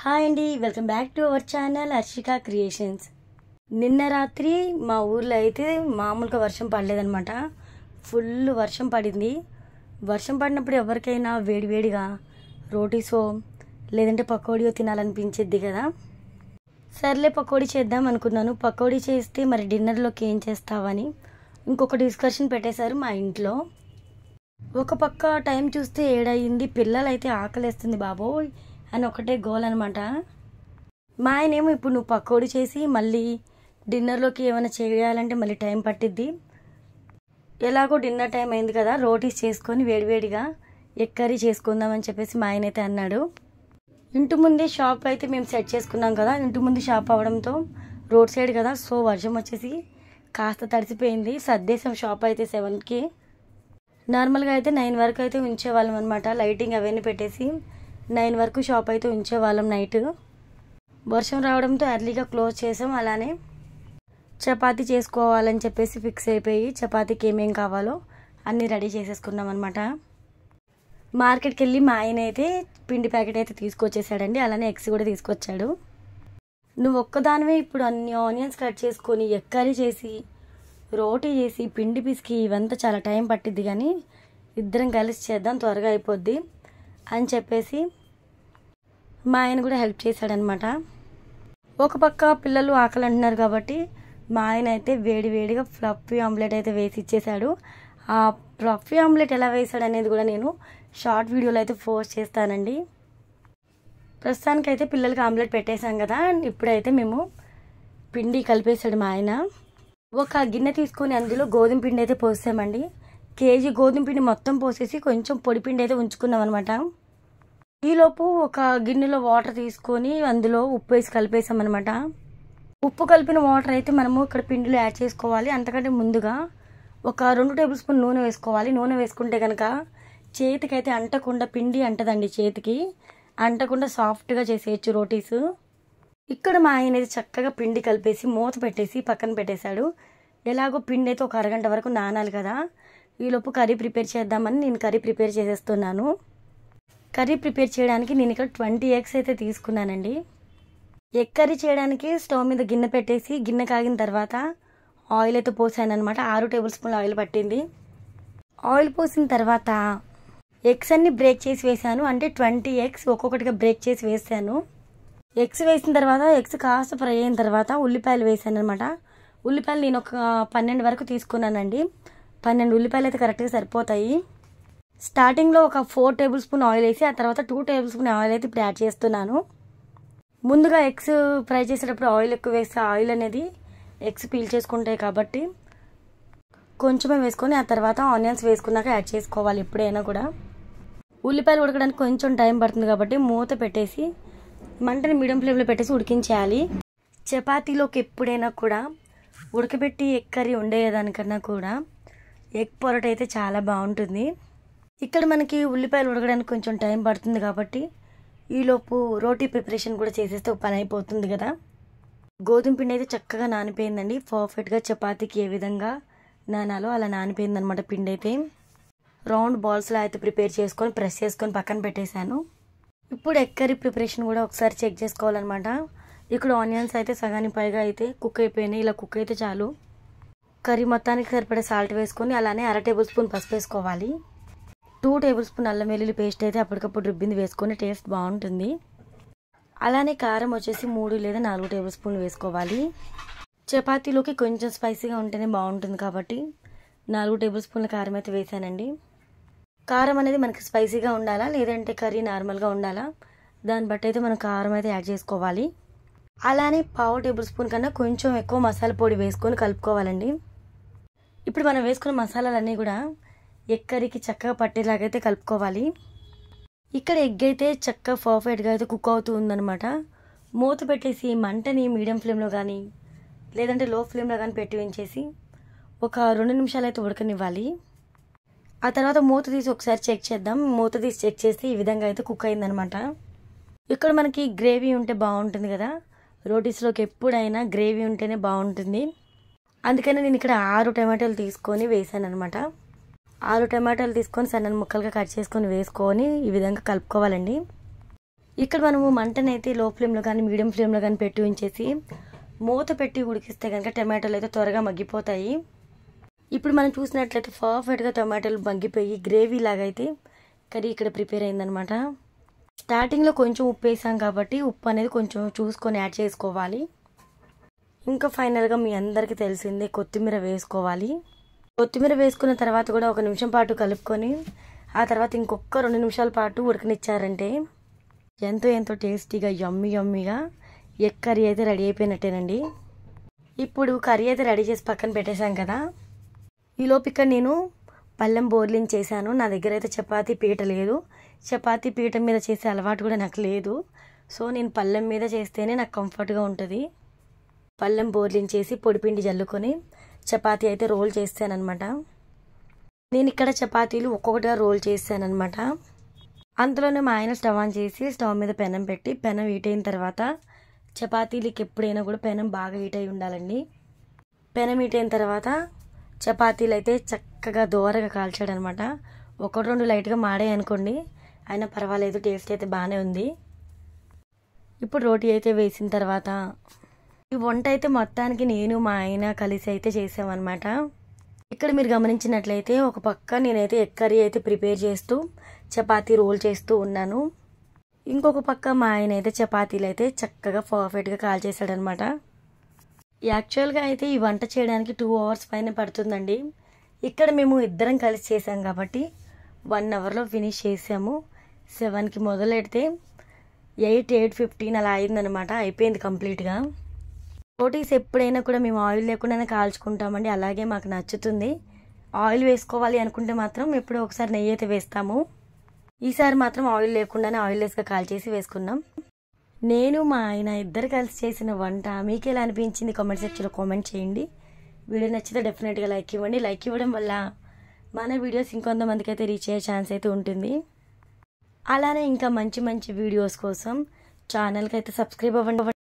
Hi అండి, welcome back to our channel Harshika creations. నిన్న రాత్రి మా ఊర్లో అయితే మామూలుగా వర్షం పడలేదన్నమాట. ఫుల్ వర్షం పడింది. వర్షం పడినప్పుడు ఎవరికైనా వేడివేడిగా రోటీసో లేదంటే పకోడీయో తినాలనిపించేది కదా. సర్లే పకోడీ చేద్దాం అనుకున్నాను. పకోడీ చేస్తే మరి డిన్నర్లోకి ఏం చేస్తావని ఇంకొక డిస్కషన్ పెట్టేశారు మా ఇంట్లో. ఒక పక్క టైం చూస్తే ఏడయింది, పిల్లలైతే ఆకలేస్తుంది బాబోయ్ అని ఒకటే గోల్ అనమాట. మా ఆయనేమో ఇప్పుడు నువ్వు పకోడీ చేసి మళ్ళీ డిన్నర్లోకి ఏమైనా చేయాలంటే మళ్ళీ టైం పట్టిద్ది, ఎలాగో డిన్నర్ టైం అయింది కదా రోటీస్ చేసుకొని వేడివేడిగా ఎగ్ కర్రీ చేసుకుందామని చెప్పేసి మా ఆయన అయితే అన్నాడు. ఇంటి ముందే షాప్ అయితే మేము సెట్ చేసుకున్నాం కదా. ఇంటి ముందు షాప్ అవడంతో రోడ్ సైడ్ కదా, సో వర్షం వచ్చేసి కాస్త తడిసిపోయింది. సర్దేశం షాప్ అయితే 7కి. నార్మల్గా అయితే 9 వరకు అయితే ఉంచేవాళ్ళం అనమాట. లైటింగ్ అవన్నీ పెట్టేసి 9 వరకు షాప్ అయితే ఉంచేవాళ్ళం. నైట్ వర్షం రావడంతో ఎర్లీగా క్లోజ్ చేసాం. అలానే చపాతీ చేసుకోవాలని చెప్పేసి ఫిక్స్ అయిపోయి చపాతీకి ఏమేం కావాలో అన్నీ రెడీ చేసేసుకున్నాం అనమాట. మార్కెట్కి వెళ్ళి మా ఆయన అయితే పిండి ప్యాకెట్ అయితే తీసుకొచ్చేసాడండి. అలానే ఎగ్స్ కూడా తీసుకొచ్చాడు. నువ్వు ఒక్కదానివే ఇప్పుడు అన్ని ఆనియన్స్ కట్ చేసుకొని ఎగ్ కర్రీ చేసి రోటీ చేసి పిండి పిసికి ఇవంతా చాలా టైం పట్టిద్ది, కానీ ఇద్దరం కలిసి చేద్దాం త్వరగా అయిపోద్ది అని చెప్పేసి మా ఆయన కూడా హెల్ప్ చేశాడనమాట. ఒక పక్క పిల్లలు ఆకలి అంటున్నారు కాబట్టి మా ఆయన అయితే వేడివేడిగా ఫ్లఫీ ఆమ్లెట్ అయితే వేసి ఇచ్చేశాడు. ఆ ఫ్లఫీ ఆమ్లెట్ ఎలా వేసాడు అనేది కూడా నేను షార్ట్ వీడియోలో అయితే పోస్ట్ చేస్తానండి. ప్రస్తుతానికైతే పిల్లలకి ఆమ్లెట్ పెట్టేశాం కదా. ఇప్పుడైతే మేము పిండి కలిపేశాడు మా ఆయన. ఒక గిన్నె తీసుకొని అందులో గోధుమ పిండి అయితే పోసామండి. కేజీ గోధుమ పిండి మొత్తం పోసేసి కొంచెం పొడి పిండి అయితే ఉంచుకున్నాం అనమాట. ఈలోపు ఒక గిన్నెలో వాటర్ తీసుకొని అందులో ఉప్పు వేసి కలిపేసామన్నమాట. ఉప్పు కలిపిన వాటర్ అయితే మనము ఇక్కడ పిండిలో యాడ్ చేసుకోవాలి. అంతకంటే ముందుగా ఒక 2 టేబుల్ స్పూన్ నూనె వేసుకోవాలి. నూనె వేసుకుంటే కనుక చేతికైతే అంటకుండా, పిండి అంటదండి చేతికి అంటకుండా సాఫ్ట్గా చేసేయచ్చు రోటీస్. ఇక్కడ మా ఆయన అయితే చక్కగా పిండి కలిపేసి మూత పెట్టేసి పక్కన పెట్టేశాడు. ఎలాగో పిండి అయితే ఒక అరగంట వరకు నానాలి కదా. ఈలోపు కర్రీ ప్రిపేర్ చేద్దామని నేను కర్రీ ప్రిపేర్ చేసేస్తున్నాను. కర్రీ ప్రిపేర్ చేయడానికి నేను ఇక్కడ 20 ఎగ్స్ అయితే తీసుకున్నానండి. ఎగ్ కర్రీ చేయడానికి స్టవ్ మీద గిన్నె పెట్టేసి గిన్నె కాగిన తర్వాత ఆయిల్ అయితే పోసాను అనమాట. 6 టేబుల్ స్పూన్ల ఆయిల్ పట్టింది. ఆయిల్ పోసిన తర్వాత ఎగ్స్ అన్ని బ్రేక్ చేసి వేసాను. అంటే 20 ఎగ్స్ ఒక్కొక్కటిగా బ్రేక్ చేసి వేసాను. ఎగ్స్ వేసిన తర్వాత ఎగ్స్ కాస్త ఫ్రై అయిన తర్వాత ఉల్లిపాయలు వేసాను అనమాట. ఉల్లిపాయలు నేను ఒక 12 వరకు తీసుకున్నానండి. 12 ఉల్లిపాయలు అయితే కరెక్ట్గా సరిపోతాయి. స్టార్టింగ్లో ఒక 4 టేబుల్ స్పూన్ ఆయిల్ వేసి ఆ తర్వాత 2 టేబుల్ స్పూన్ ఆయిల్ అయితే ఇప్పుడు యాడ్ చేస్తున్నాను. ముందుగా ఎగ్స్ ఫ్రై చేసేటప్పుడు ఆయిల్ ఎక్కువ వేస్తే ఆయిల్ అనేది ఎగ్స్ పీల్ చేసుకుంటాయి కాబట్టి కొంచెమే వేసుకొని ఆ తర్వాత ఆనియన్స్ వేసుకున్నాక యాడ్ చేసుకోవాలి ఎప్పుడైనా కూడా. ఉల్లిపాయలు ఉడకడానికి కొంచెం టైం పడుతుంది కాబట్టి మూత పెట్టేసి మంటని మీడియం ఫ్లేమ్లో పెట్టేసి ఉడికించేయాలి. చపాతీలోకి ఎప్పుడైనా కూడా ఉడకబెట్టి ఎగ్ కర్రీ ఉండేదానికన్నా కూడా ఎగ్ పొరట అయితే చాలా బాగుంటుంది. ఇక్కడ మనకి ఉల్లిపాయలు ఉడకడానికి కొంచెం టైం పడుతుంది కాబట్టి ఈలోపు రోటీ ప్రిపరేషన్ కూడా చేసేస్తే ఒక పని అయిపోతుంది కదా. గోధుమ పిండి అయితే చక్కగా నానిపోయిందండి. పర్ఫెక్ట్గా చపాతీకి ఏ విధంగా నానాలో అలా నానిపోయింది అనమాట. పిండి అయితే రౌండ్ బాల్స్లో అయితే ప్రిపేర్ చేసుకొని ప్రెస్ చేసుకొని పక్కన పెట్టేశాను. ఇప్పుడు ఎగ్ కర్రీ ప్రిపరేషన్ కూడా ఒకసారి చెక్ చేసుకోవాలన్నమాట. ఇక్కడ ఆనియన్స్ అయితే సగానికి పైగా అయితే కుక్ అయిపోయినాయి. ఇలా కుక్ అయితే చాలు. కర్రీ మొత్తానికి సరిపడే సాల్ట్ వేసుకొని అలానే 1/2 టేబుల్ స్పూన్ పసుపు వేసుకోవాలి. 2 టేబుల్ స్పూన్ అల్లం వెల్లుల్లి పేస్ట్ అయితే అప్పటికప్పుడు రుబ్బింది వేసుకొని టేస్ట్ బాగుంటుంది. అలానే కారం వచ్చేసి 3 లేదా 4 టేబుల్ స్పూన్లు వేసుకోవాలి. చపాతీలోకి కొంచెం స్పైసీగా ఉంటేనే బాగుంటుంది కాబట్టి 4 టేబుల్ స్పూన్ల కారం అయితే వేసానండి. కారం అనేది మనకి స్పైసీగా ఉండాలా లేదంటే కర్రీ నార్మల్గా ఉండాలా, దాన్ని బట్టి అయితే మనం కారం అయితే యాడ్ చేసుకోవాలి. అలానే 1/2 టేబుల్ స్పూన్ కన్నా కొంచెం ఎక్కువ మసాలా పొడి వేసుకొని కలుపుకోవాలండి. ఇప్పుడు మనం వేసుకున్న మసాలాలన్నీ కూడా ఎగ్ కర్రీకి చక్కగా పట్టేలాగైతే కలుపుకోవాలి. ఇక్కడ ఎగ్ అయితే చక్కగా పర్ఫెక్ట్గా అయితే కుక్ అవుతూ ఉందన్నమాట. మూత పెట్టేసి మంటని మీడియం ఫ్లేమ్లో కానీ లేదంటే లో ఫ్లేమ్లో కానీ పెట్టి ఉంచేసి ఒక 2 నిమిషాలు అయితే ఉడకనివ్వాలి. ఆ తర్వాత మూత తీసి ఒకసారి చెక్ చేద్దాం. మూత తీసి చెక్ చేస్తే ఈ విధంగా అయితే కుక్ అయిందనమాట. ఇక్కడ మనకి గ్రేవీ ఉంటే బాగుంటుంది కదా. రోటీస్లోకి ఎప్పుడైనా గ్రేవీ ఉంటేనే బాగుంటుంది. అందుకని నేను ఇక్కడ 6 టమాటాలు తీసుకొని వేసాను అనమాట. 6 టమాటాలు తీసుకొని సన్న ముక్కలుగా కట్ చేసుకొని వేసుకొని ఈ విధంగా కలుపుకోవాలండి. ఇక్కడ మనము మంటనైతే లో ఫ్లేమ్లో కానీ మీడియం ఫ్లేమ్లో కానీ పెట్టి ఉంచేసి మూత పెట్టి ఉడికిస్తే కనుక టమాటాలు అయితే త్వరగా మగ్గిపోతాయి. ఇప్పుడు మనం చూసినట్లయితే పర్ఫెక్ట్గా టమాటాలు మగ్గిపోయి గ్రేవీ లాగా అయితే కర్రీ ఇక్కడ ప్రిపేర్ అయిందనమాట. స్టార్టింగ్లో కొంచెం ఉప్పు వేసాం కాబట్టి ఉప్పు అనేది కొంచెం చూసుకొని యాడ్ చేసుకోవాలి. ఇంకా ఫైనల్గా మీ అందరికీ తెలిసిందే కొత్తిమీర వేసుకోవాలి. కొత్తిమీర వేసుకున్న తర్వాత కూడా 1 నిమిషం పాటు కలుపుకొని ఆ తర్వాత ఇంకొక 2 నిమిషాల పాటు ఉడకనిచ్చారంటే ఎంతో టేస్టీగా యమ్మీగా ఎగ్ కర్రీ అయితే రెడీ అయిపోయినట్టేనండి. ఇప్పుడు కర్రీ అయితే రెడీ చేసి పక్కన పెట్టేశాం కదా. ఈలోపు ఇక్కడ నేను పళ్ళెం బోర్లింగ్ చేశాను. నా దగ్గర అయితే చపాతీ పీట లేదు. చపాతీ పీట మీద చేసే అలవాటు కూడా నాకు లేదు. సో నేను పళ్ళెం మీద చేస్తేనే నాకు కంఫర్ట్గా ఉంటుంది. పళ్ళెం బోర్లింగ్ చేసి పొడిపిండి జల్లుకొని చపాతీ అయితే రోల్ చేస్తానన్నమాట. నేను ఇక్కడ చపాతీలు ఒక్కొక్కటిగా రోల్ చేశానన్నమాట. అంతలోనే మా ఆయన స్టవ్ ఆన్ చేసి స్టవ్ మీద పెనం పెట్టి పెనం హీట్ అయిన తర్వాత చపాతీలకి ఎప్పుడైనా కూడా పెనం బాగా హీట్ అయి ఉండాలండి. పెనం హీట్ అయిన తర్వాత చపాతీలు అయితే చక్కగా దోరగా కాల్చాడనమాట. 1-2 లైట్గా మాడే అనుకోండి, అయినా పర్వాలేదు, టేస్ట్ అయితే బాగానే ఉంది. ఇప్పుడు రోటీ అయితే వేసిన తర్వాత ఈ వంట అయితే మొత్తానికి నేను మా ఆయన కలిసి అయితే చేసామన్నమాట. ఇక్కడ మీరు గమనించినట్లయితే ఒక పక్క నేనైతే ఎగ్ కర్రీ అయితే ప్రిపేర్ చేస్తూ చపాతీ రోల్ చేస్తూ ఉన్నాను. ఇంకొక పక్క మా ఆయన అయితే చపాతీలు అయితే చక్కగా పర్ఫెక్ట్గా కాల్చేసాడనమాట. యాక్చువల్గా అయితే ఈ వంట చేయడానికి 2 అవర్స్ పైన పడుతుందండి. ఇక్కడ మేము ఇద్దరం కలిసి చేసాం కాబట్టి 1 అవర్లో ఫినిష్ చేసాము. 7కి మొదలెడితే 8-8:15 అలా అయిందనమాట. అయిపోయింది కంప్లీట్గా. రోటీస్ ఎప్పుడైనా కూడా మేము ఆయిల్ లేకుండానే కాల్చుకుంటామండి. అలాగే మాకు నచ్చుతుంది. ఆయిల్ వేసుకోవాలి అనుకుంటే మాత్రం ఎప్పుడో ఒకసారి నెయ్యి అయితే వేస్తాము. ఈసారి మాత్రం ఆయిల్ లేకుండానే ఆయిల్లెస్గా కాల్చేసి వేసుకున్నాం. నేను మా ఆయన ఇద్దరు కలిసి చేసిన వంట మీకు ఎలా అనిపించింది కామెంట్ సెక్షన్లో కామెంట్ చేయండి. వీడియో నచ్చితే డెఫినెట్గా లైక్ ఇవ్వండి. లైక్ ఇవ్వడం వల్ల మన వీడియోస్ ఇంకొంతమందికి అయితే రీచ్ అయ్యే ఛాన్స్ అయితే ఉంటుంది. అలానే ఇంకా మంచి వీడియోస్ కోసం ఛానల్కి అయితే సబ్స్క్రైబ్ అవ్వండి.